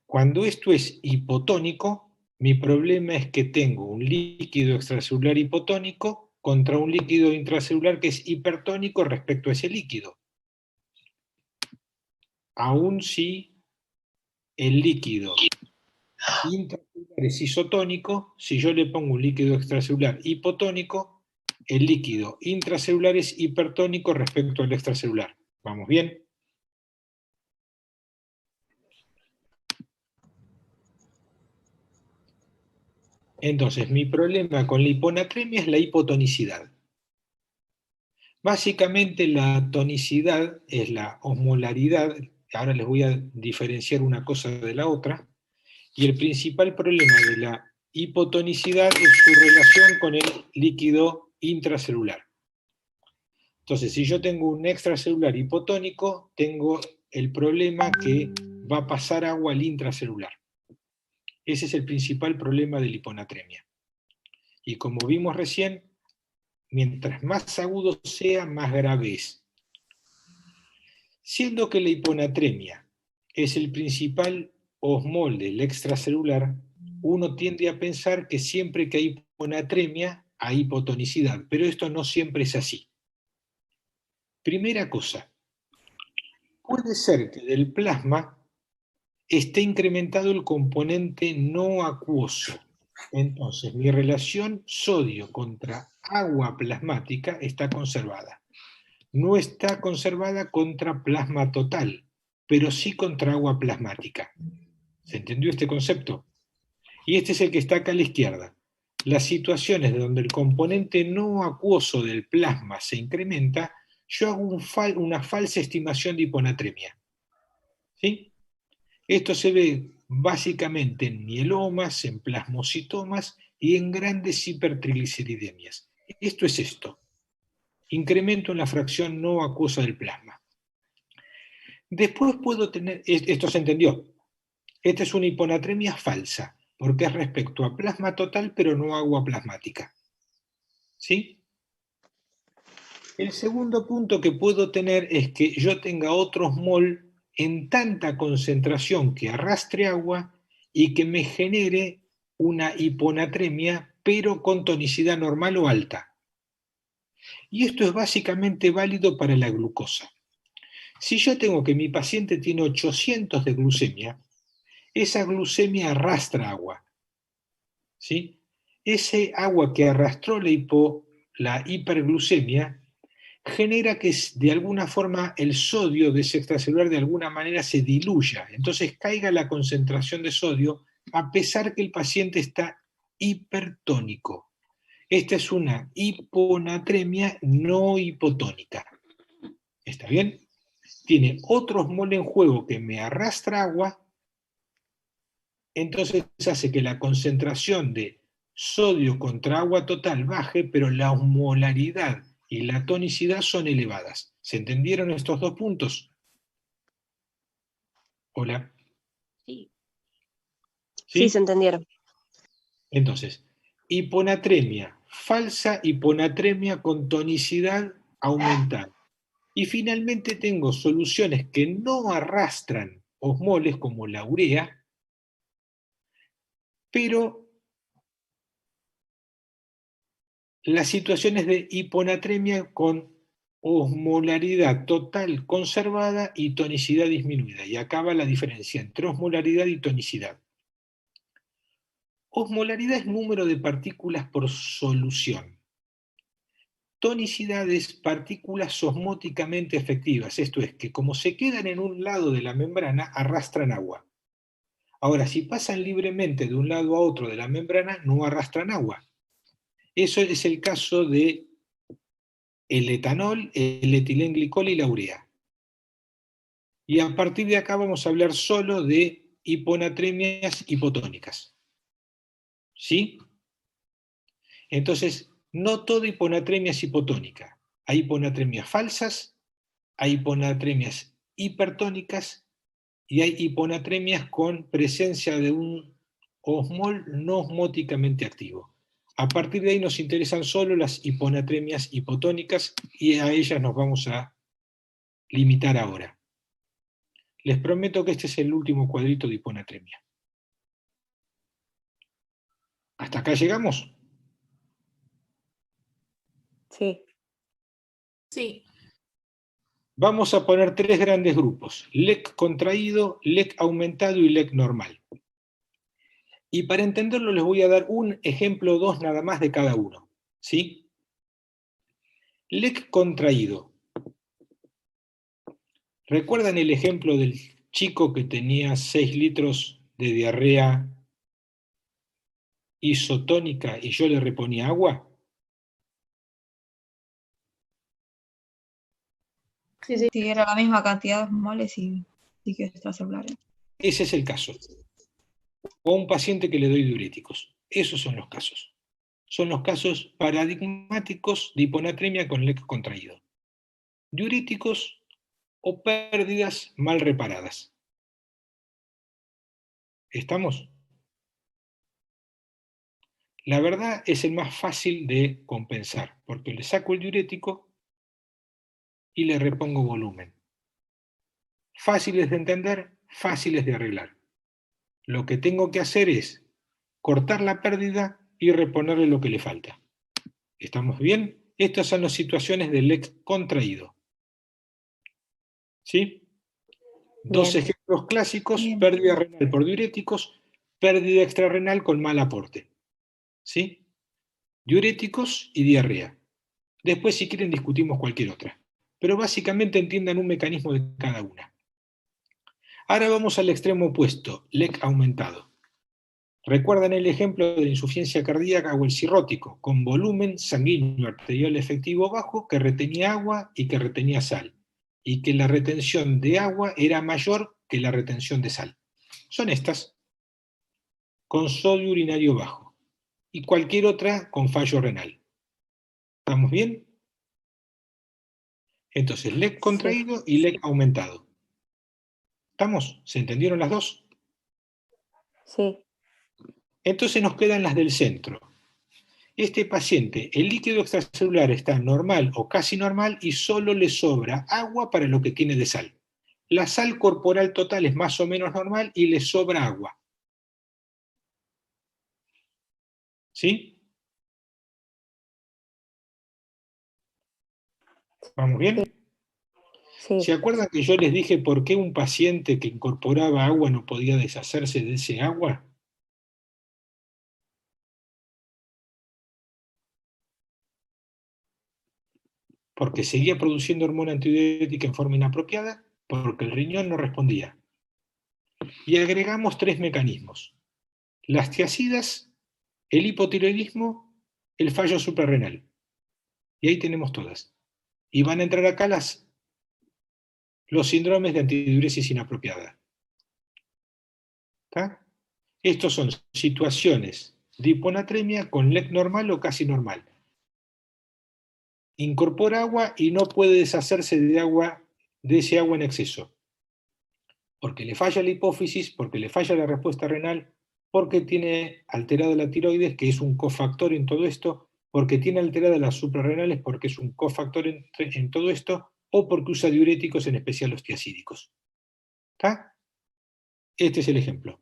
Cuando esto es hipotónico, mi problema es que tengo un líquido extracelular hipotónico contra un líquido intracelular que es hipertónico respecto a ese líquido. Aun si el líquido intracelular es isotónico, si yo le pongo un líquido extracelular hipotónico, el líquido intracelular es hipertónico respecto al extracelular. ¿Vamos bien? Entonces, mi problema con la hiponatremia es la hipotonicidad. Básicamente la tonicidad es la osmolaridad, ahora les voy a diferenciar una cosa de la otra, y el principal problema de la hipotonicidad es su relación con el líquido intracelular. Entonces, si yo tengo un extracelular hipotónico, tengo el problema que va a pasar agua al intracelular. Ese es el principal problema de la hiponatremia. Y como vimos recién, mientras más agudo sea, más grave es. Siendo que la hiponatremia es el principal osmol del extracelular, uno tiende a pensar que siempre que hay hiponatremia hay hipotonicidad, pero esto no siempre es así. Primera cosa, puede ser que del plasma esté incrementado el componente no acuoso. Entonces, mi relación sodio contra agua plasmática está conservada. No está conservada contra plasma total, pero sí contra agua plasmática. ¿Se entendió este concepto? Y este es el que está acá a la izquierda. Las situaciones donde el componente no acuoso del plasma se incrementa, yo hago una falsa estimación de hiponatremia. ¿Sí? Esto se ve básicamente en mielomas, en plasmocitomas y en grandes hipertrigliceridemias. Esto es esto. Incremento en la fracción no acuosa del plasma. Después puedo tener, esto se entendió, esta es una hiponatremia falsa, porque es respecto a plasma total, pero no agua plasmática. ¿Sí? El segundo punto que puedo tener es que yo tenga otros mol en tanta concentración que arrastre agua y que me genere una hiponatremia, pero con tonicidad normal o alta. Y esto es básicamente válido para la glucosa. Si yo tengo que mi paciente tiene 800 de glucemia, esa glucemia arrastra agua. ¿Sí? Ese agua que arrastró la hiperglucemia genera que de alguna forma el sodio de ese extracelular de alguna manera se diluya, entonces caiga la concentración de sodio a pesar que el paciente está hipertónico. Esta es una hiponatremia no hipotónica. ¿Está bien? Tiene otros mol en juego que me arrastra agua, entonces hace que la concentración de sodio contra agua total baje, pero la osmolaridad y la tonicidad son elevadas. ¿Se entendieron estos dos puntos? Hola. Sí. ¿Sí? Sí, se entendieron. Entonces, hiponatremia, falsa hiponatremia con tonicidad aumentada. Y finalmente tengo soluciones que no arrastran osmoles como la urea, pero las situaciones de hiponatremia con osmolaridad total conservada y tonicidad disminuida. Y acá va la diferencia entre osmolaridad y tonicidad. Osmolaridad es número de partículas por solución. Tonicidad es partículas osmóticamente efectivas, esto es, que como se quedan en un lado de la membrana, arrastran agua. Ahora, si pasan libremente de un lado a otro de la membrana, no arrastran agua. Eso es el caso de el etanol, el etilenglicol y la urea. Y a partir de acá vamos a hablar solo de hiponatremias hipotónicas. ¿Sí? Entonces, no toda hiponatremia es hipotónica. Hay hiponatremias falsas, hay hiponatremias hipertónicas y hay hiponatremias con presencia de un osmol no osmóticamente activo. A partir de ahí nos interesan solo las hiponatremias hipotónicas y a ellas nos vamos a limitar ahora. Les prometo que este es el último cuadrito de hiponatremia. ¿Hasta acá llegamos? Sí. Sí. Vamos a poner tres grandes grupos: LEC contraído, LEC aumentado y LEC normal. Y para entenderlo les voy a dar un ejemplo o dos nada más de cada uno. ¿Sí? LEC contraído. ¿Recuerdan el ejemplo del chico que tenía 6 litros de diarrea isotónica y yo le reponía agua? Sí, sí. Sí, era la misma cantidad de osmoles y líquido extracelular. Ese es el caso. O un paciente que le doy diuréticos. Esos son los casos. Son los casos paradigmáticos de hiponatremia con LEC contraído. Diuréticos o pérdidas mal reparadas. ¿Estamos? La verdad es el más fácil de compensar, porque le saco el diurético y le repongo volumen. Fáciles de entender, fáciles de arreglar. Lo que tengo que hacer es cortar la pérdida y reponerle lo que le falta. ¿Estamos bien? Estas son las situaciones del LEC contraído. ¿Sí? Dos Bien. ejemplos clásicos: Bien. pérdida renal por diuréticos, pérdida extrarrenal con mal aporte. ¿Sí? Diuréticos y diarrea. Después, si quieren, discutimos cualquier otra. Pero básicamente entiendan un mecanismo de cada una. Ahora vamos al extremo opuesto, LEC aumentado. ¿Recuerdan el ejemplo de la insuficiencia cardíaca o el cirrótico, con volumen sanguíneo arterial efectivo bajo que retenía agua y que retenía sal, y que la retención de agua era mayor que la retención de sal? Son estas, con sodio urinario bajo, y cualquier otra con fallo renal. ¿Estamos bien? Entonces, LEC contraído y LEC aumentado. ¿Estamos? ¿Se entendieron las dos? Sí. Entonces nos quedan las del centro. Este paciente, el líquido extracelular está normal o casi normal y solo le sobra agua para lo que tiene de sal. La sal corporal total es más o menos normal y le sobra agua. ¿Sí? ¿Vamos bien? Sí. ¿Se acuerdan que yo les dije por qué un paciente que incorporaba agua no podía deshacerse de ese agua? Porque seguía produciendo hormona antidiurética en forma inapropiada, porque el riñón no respondía. Y agregamos tres mecanismos: las tiacidas, el hipotiroidismo, el fallo suprarrenal. Y ahí tenemos todas. Y van a entrar acá los síndromes de antidiuresis inapropiada. ¿Está? Estos son situaciones de hiponatremia con LEC normal o casi normal. Incorpora agua y no puede deshacerse de ese agua en exceso, porque le falla la hipófisis, porque le falla la respuesta renal, porque tiene alterada la tiroides, que es un cofactor en todo esto, porque tiene alteradas las suprarrenales, porque es un cofactor en todo esto, o porque usa diuréticos, en especial los tiacídicos. ¿Está? Este es el ejemplo.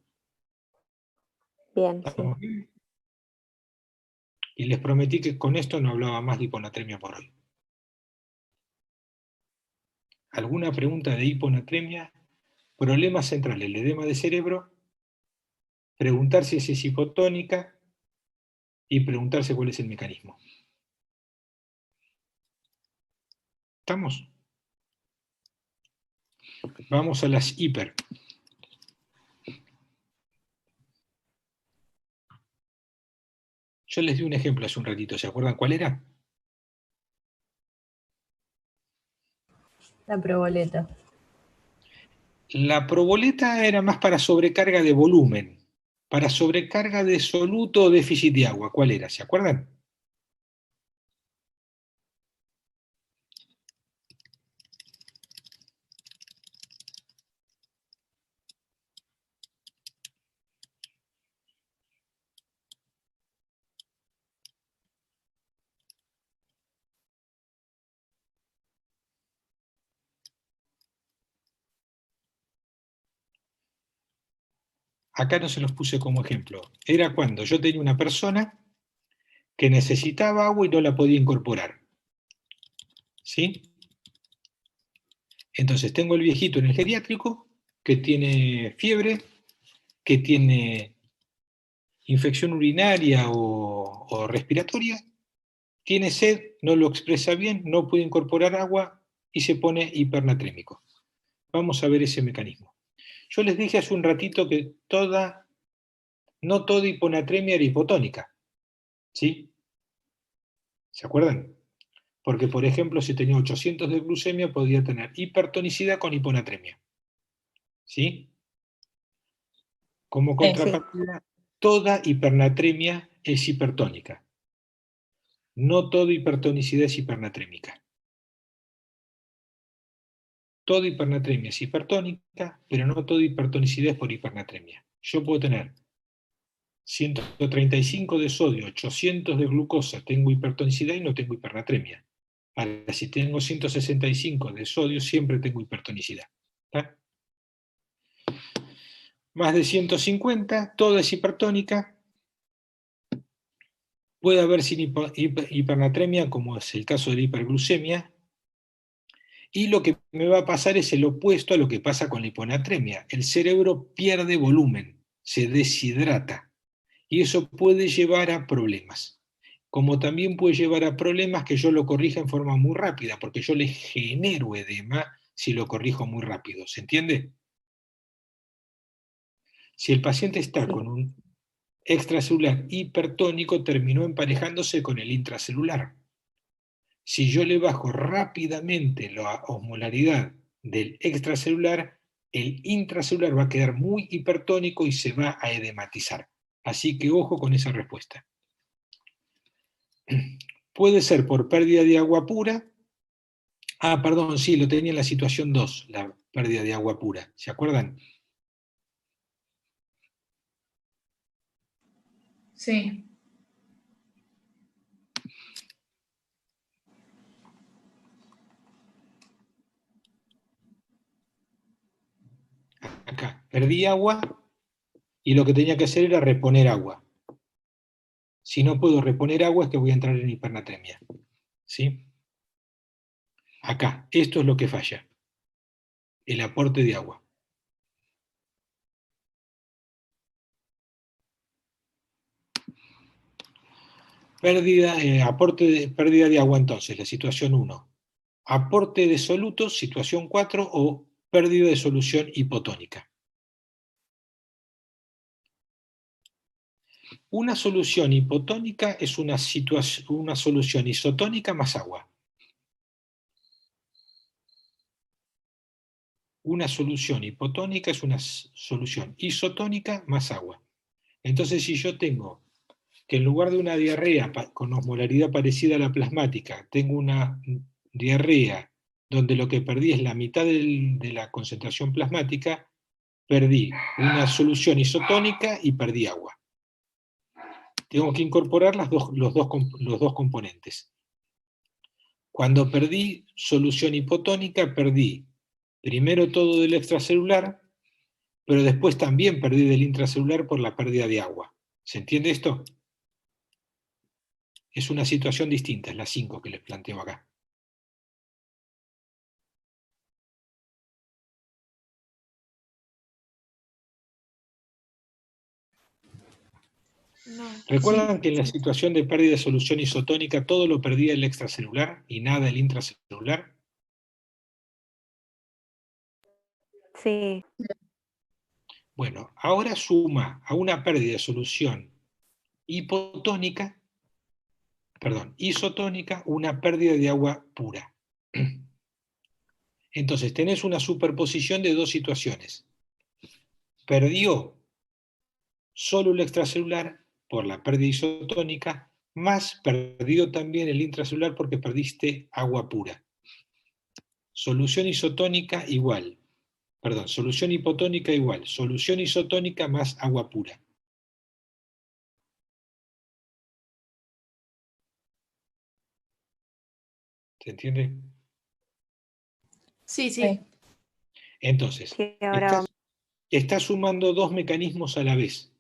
Bien, sí. Y les prometí que con esto no hablaba más de hiponatremia por hoy. ¿Alguna pregunta de hiponatremia? Problemas centrales: el edema de cerebro, preguntar si es hipotónica y preguntarse cuál es el mecanismo. ¿Estamos? Vamos a las hiper. Yo les di un ejemplo hace un ratito, ¿se acuerdan cuál era? La proboleta. La proboleta era más para sobrecarga de volumen, para sobrecarga de soluto o déficit de agua. ¿Cuál era? ¿Se acuerdan? acá no se los puse como ejemplo. Era cuando yo tenía una persona que necesitaba agua y no la podía incorporar. ¿Sí? Entonces tengo el viejito en el geriátrico que tiene fiebre, que tiene infección urinaria o respiratoria, tiene sed, no lo expresa bien, no puede incorporar agua y se pone hipernatrémico. Vamos a ver ese mecanismo. Yo les dije hace un ratito que no toda hiponatremia era hipotónica. ¿Sí? ¿Se acuerdan? Porque, por ejemplo, si tenía 800 de glucemia, podía tener hipertonicidad con hiponatremia. ¿Sí? Como contrapartida, toda hipernatremia es hipertónica. No toda hipertonicidad es hipernatrémica. Toda hipernatremia es hipertónica, pero no toda hipertonicidad es por hipernatremia. Yo puedo tener 135 de sodio, 800 de glucosa, tengo hipertonicidad y no tengo hipernatremia. Ahora, si tengo 165 de sodio, siempre tengo hipertonicidad. ¿Está? Más de 150, toda es hipertónica. Puede haber sin hipernatremia, como es el caso de la hiperglucemia. Y lo que me va a pasar es el opuesto a lo que pasa con la hiponatremia. El cerebro pierde volumen, se deshidrata. Y eso puede llevar a problemas. Como también puede llevar a problemas que yo lo corrija en forma muy rápida, porque yo le genero edema si lo corrijo muy rápido. ¿Se entiende? Si el paciente está con un extracelular hipertónico, terminó emparejándose con el intracelular. Si yo le bajo rápidamente la osmolaridad del extracelular, el intracelular va a quedar muy hipertónico y se va a edematizar. Así que ojo con esa respuesta. Puede ser por pérdida de agua pura. Perdón, sí, lo tenía en la situación 2, la pérdida de agua pura. ¿Se acuerdan? Sí. Acá, perdí agua y lo que tenía que hacer era reponer agua. Si no puedo reponer agua es que voy a entrar en hipernatremia. ¿Sí? Acá, esto es lo que falla. El aporte de agua. Pérdida de agua entonces, la situación 1. Aporte de solutos, situación 4, o pérdida de solución hipotónica. Una solución hipotónica es una solución isotónica más agua. Una solución hipotónica es una solución isotónica más agua. Entonces, si yo tengo que en lugar de una diarrea con osmolaridad parecida a la plasmática, tengo una diarrea donde lo que perdí es la mitad de la concentración plasmática, perdí una solución isotónica y perdí agua. Tengo que incorporar los dos componentes. Cuando perdí solución hipotónica, perdí primero todo del extracelular, pero después también perdí del intracelular por la pérdida de agua. ¿Se entiende esto? Es una situación distinta, es la 5 que les planteo acá. No. ¿Recuerdan Sí. que en la situación de pérdida de solución isotónica todo lo perdía el extracelular y nada el intracelular? Sí. Bueno, ahora suma a una pérdida de solución isotónica, una pérdida de agua pura. Entonces tenés una superposición de dos situaciones. Perdió solo el extracelular por la pérdida isotónica, más perdió también el intracelular porque perdiste agua pura. Solución isotónica igual. Perdón, solución hipotónica igual. Solución isotónica más agua pura. ¿Se entiende? Sí, sí. Entonces, Sí, ahora vamos. está sumando dos mecanismos a la vez.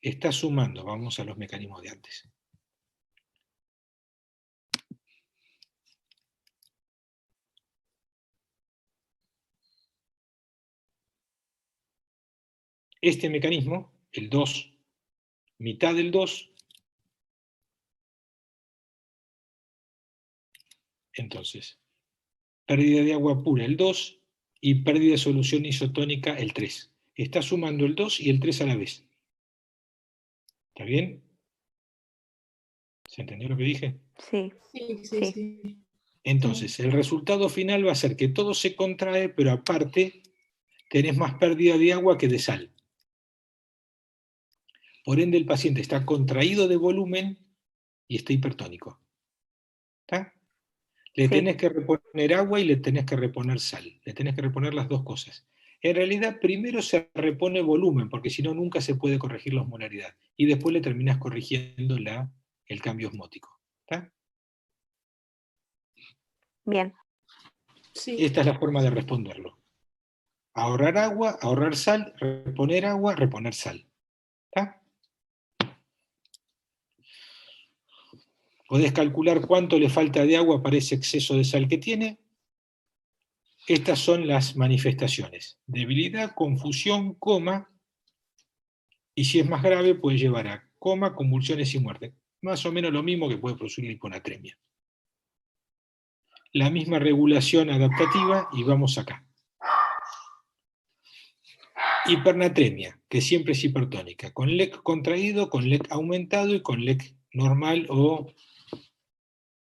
Está sumando, vamos a los mecanismos de antes. Este mecanismo, el 2, mitad del 2, entonces, pérdida de agua pura el 2 y pérdida de solución isotónica el 3. Está sumando el 2 y el 3 a la vez. ¿Está bien? ¿Se entendió lo que dije? Sí, Sí. Entonces, el resultado final va a ser que todo se contrae, pero aparte tenés más pérdida de agua que de sal. Por ende, el paciente está contraído de volumen y está hipertónico. ¿Está? Le tenés que reponer agua y le tenés que reponer sal. Le tenés que reponer las dos cosas. En realidad, primero se repone volumen, porque si no, nunca se puede corregir la osmolaridad. Y después le terminás corrigiendo el cambio osmótico. ¿Está? Bien. Sí. Esta es la forma de responderlo. Ahorrar agua, ahorrar sal, reponer agua, reponer sal. ¿Está? Podés calcular cuánto le falta de agua para ese exceso de sal que tiene. Estas son las manifestaciones. Debilidad, confusión, coma, y si es más grave puede llevar a coma, convulsiones y muerte. Más o menos lo mismo que puede producir la hiponatremia. La misma regulación adaptativa y vamos acá. Hipernatremia, que siempre es hipertónica, con LEC contraído, con LEC aumentado y con LEC normal o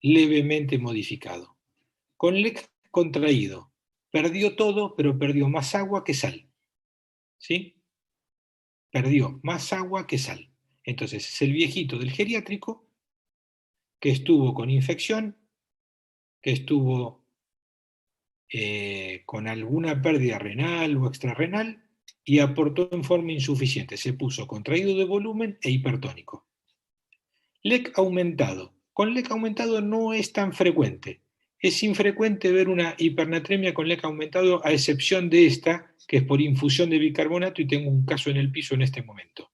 levemente modificado. Con LEC contraído, perdió todo, pero perdió más agua que sal. ¿Sí? Perdió más agua que sal. Entonces es el viejito del geriátrico que estuvo con infección, que estuvo con alguna pérdida renal o extrarrenal y aportó en forma insuficiente. Se puso contraído de volumen e hipertónico. LEC aumentado. Con LEC aumentado no es tan frecuente. Es infrecuente ver una hipernatremia con LEC aumentado, a excepción de esta, que es por infusión de bicarbonato, y tengo un caso en el piso en este momento.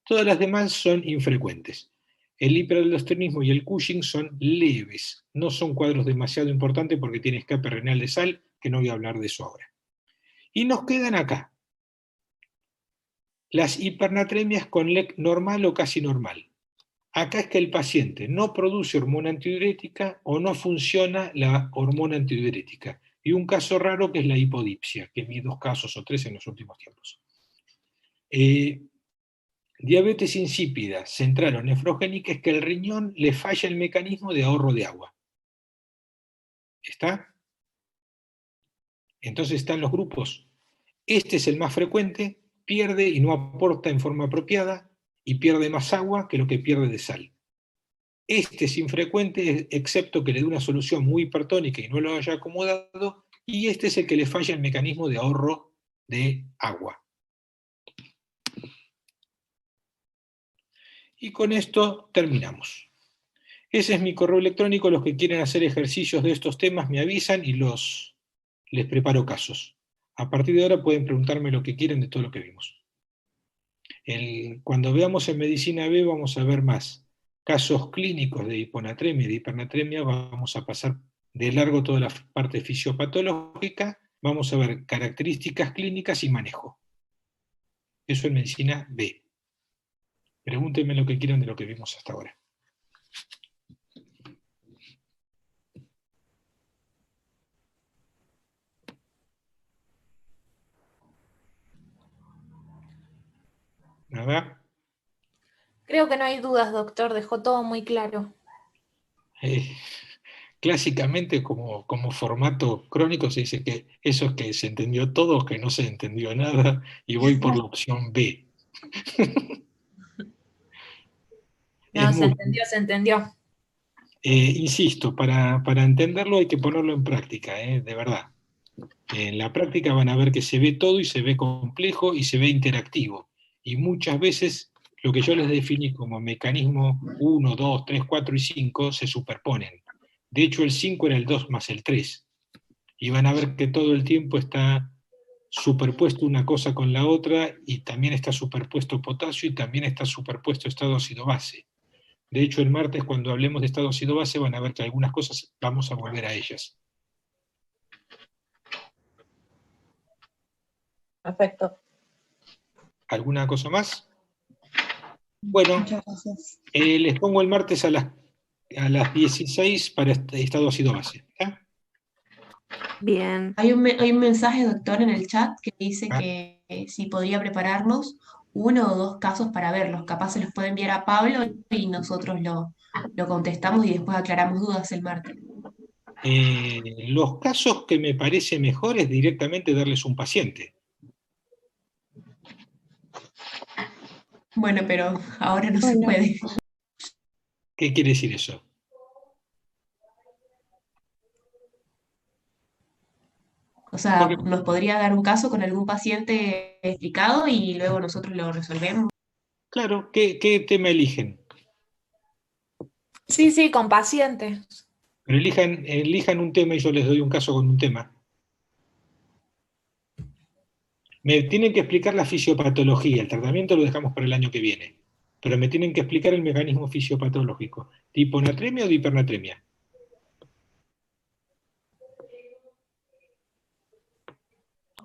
Todas las demás son infrecuentes. El hiperaldosteronismo y el Cushing son leves, no son cuadros demasiado importantes porque tiene escape renal de sal, que no voy a hablar de eso ahora. Y nos quedan acá las hipernatremias con LEC normal o casi normal. Acá es que el paciente no produce hormona antidiurética o no funciona la hormona antidiurética. Y un caso raro que es la hipodipsia, que vi 2 casos o 3 en los últimos tiempos. Diabetes insípida, central o nefrogénica, es que el riñón le falla el mecanismo de ahorro de agua. ¿Está? Entonces están los grupos. Este es el más frecuente, pierde y no aporta en forma apropiada, y pierde más agua que lo que pierde de sal. Este es infrecuente, excepto que le dé una solución muy hipertónica y no lo haya acomodado, y este es el que le falla el mecanismo de ahorro de agua. Y con esto terminamos. Ese es mi correo electrónico. Los que quieren hacer ejercicios de estos temas me avisan y les preparo casos. A partir de ahora pueden preguntarme lo que quieren de todo lo que vimos. Cuando veamos en Medicina B vamos a ver más casos clínicos de hiponatremia y de hipernatremia. Vamos a pasar de largo toda la parte fisiopatológica. Vamos a ver características clínicas y manejo. Eso en Medicina B. Pregúntenme lo que quieran de lo que vimos hasta ahora. ¿Nada? Creo que no hay dudas, doctor, dejó todo muy claro. Clásicamente como formato crónico se dice que eso es que se entendió todo, que no se entendió nada, y voy por la opción B. No, se entendió, se entendió. Insisto, para entenderlo hay que ponerlo en práctica, de verdad. En la práctica van a ver que se ve todo y se ve complejo y se ve interactivo. Y muchas veces lo que yo les definí como mecanismo 1, 2, 3, 4 y 5 se superponen. De hecho, el 5 era el 2 más el 3. Y van a ver que todo el tiempo está superpuesto una cosa con la otra, y también está superpuesto potasio, y también está superpuesto estado ácido-base. De hecho, el martes, cuando hablemos de estado ácido-base, van a ver que algunas cosas vamos a volver a ellas. Perfecto. ¿Alguna cosa más? Bueno, Muchas gracias. les pongo el martes a las 16 para estado ácido-base. ¿Ya? Bien. Hay un mensaje, doctor, en el chat que dice Ah. que si podría prepararnos 1 o 2 casos para verlos. Capaz se los puede enviar a Pablo y nosotros lo contestamos y después aclaramos dudas el martes. Los casos que me parece mejor es directamente darles un paciente. Bueno, pero ahora no se Bueno. puede. ¿Qué quiere decir eso? O sea, Porque, nos podría dar un caso con algún paciente explicado y luego nosotros lo resolvemos. claro, ¿qué tema eligen? Sí, con pacientes. Pero elijan un tema y yo les doy un caso con un tema. Me tienen que explicar la fisiopatología, el tratamiento lo dejamos para el año que viene, pero me tienen que explicar el mecanismo fisiopatológico, de hiponatremia o de hipernatremia.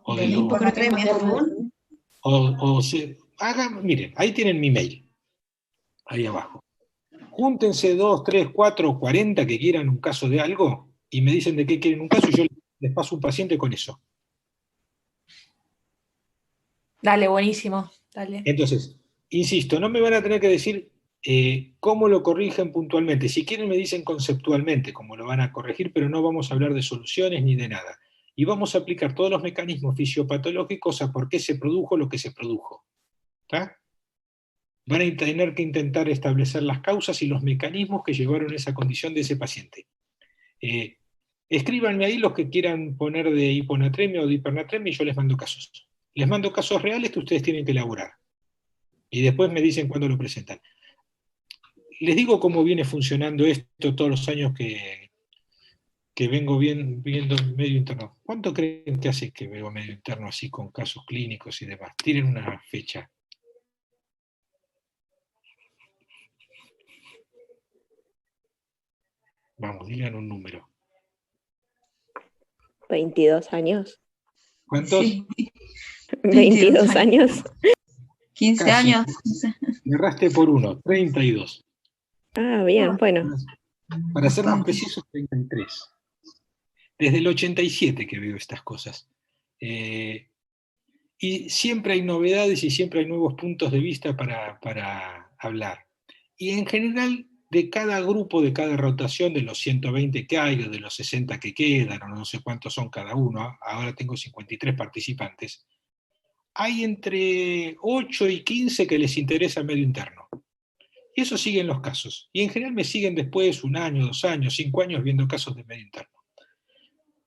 O De de lo- Creo que es más hiponatremia. común. miren, ahí tienen mi mail, ahí abajo. Júntense 2, 3, 4, 40 que quieran un caso de algo y me dicen de qué quieren un caso y yo les paso un paciente con eso. Dale, buenísimo. Dale. Entonces, insisto, no me van a tener que decir cómo lo corrigen puntualmente. Si quieren me dicen conceptualmente cómo lo van a corregir, pero no vamos a hablar de soluciones ni de nada. Y vamos a aplicar todos los mecanismos fisiopatológicos a por qué se produjo lo que se produjo. ¿Está? Van a tener que intentar establecer las causas y los mecanismos que llevaron a esa condición de ese paciente. Escríbanme ahí los que quieran poner de hiponatremia o de hipernatremia y yo les mando casos. Les mando casos reales que ustedes tienen que elaborar. Y después me dicen cuándo lo presentan. Les digo cómo viene funcionando esto todos los años que vengo viendo medio interno. ¿Cuánto creen que hace que veo medio interno así con casos clínicos y demás? Tienen una fecha. Vamos, digan un número. 22 años. ¿Cuántos? Sí. 22 años. 15 Casi. años. No sé. Erraste por uno, 32. Ah, bien, bueno. Para ser más Bastante. precisos, 33. Desde el 87 que veo estas cosas. Y siempre hay novedades y siempre hay nuevos puntos de vista para hablar. Y en general, de cada grupo, de cada rotación, de los 120 que hay, o de los 60 que quedan, o no sé cuántos son cada uno, ahora tengo 53 participantes, hay entre 8 y 15 que les interesa medio interno. Y eso siguen los casos. Y en general me siguen después 1 año, 2 años, 5 años viendo casos de medio interno.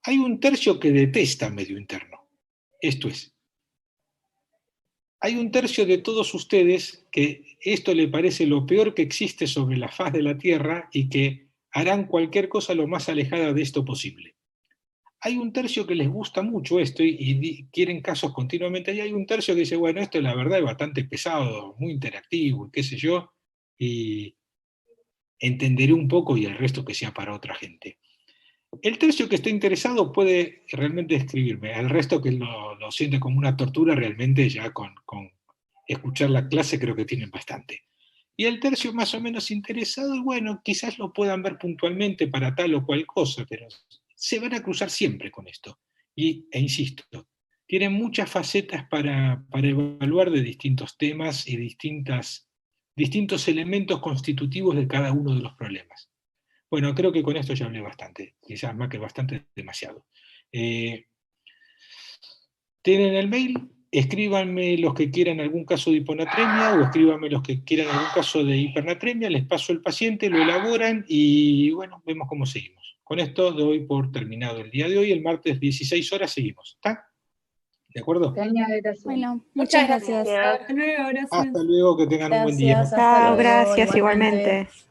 Hay un tercio que detesta medio interno. Esto es, hay un tercio de todos ustedes que esto le parece lo peor que existe sobre la faz de la Tierra y que harán cualquier cosa lo más alejada de esto posible. Hay un tercio que les gusta mucho esto y quieren casos continuamente, y hay un tercio que dice, bueno, esto la verdad es bastante pesado, muy interactivo, y qué sé yo, y entenderé un poco y el resto que sea para otra gente. El tercio que esté interesado puede realmente escribirme, el resto que lo siente como una tortura, realmente ya con escuchar la clase creo que tienen bastante. Y el tercio más o menos interesado, y bueno, quizás lo puedan ver puntualmente para tal o cual cosa, pero se van a cruzar siempre con esto. E insisto, tienen muchas facetas para evaluar de distintos temas y distintos elementos constitutivos de cada uno de los problemas. Bueno, creo que con esto ya hablé bastante, quizás más que bastante, demasiado. Tienen el mail, escríbanme los que quieran algún caso de hiponatremia o escríbanme los que quieran algún caso de hipernatremia, les paso el paciente, lo elaboran y bueno, vemos cómo seguimos. Con esto doy por terminado el día de hoy, el martes 16 horas seguimos, ¿está? ¿De acuerdo? Bueno, Muchas muchas gracias. gracias. Hasta luego, gracias. Hasta luego, que tengan un buen día. Gracias, hasta Chao, luego, gracias igualmente. igualmente.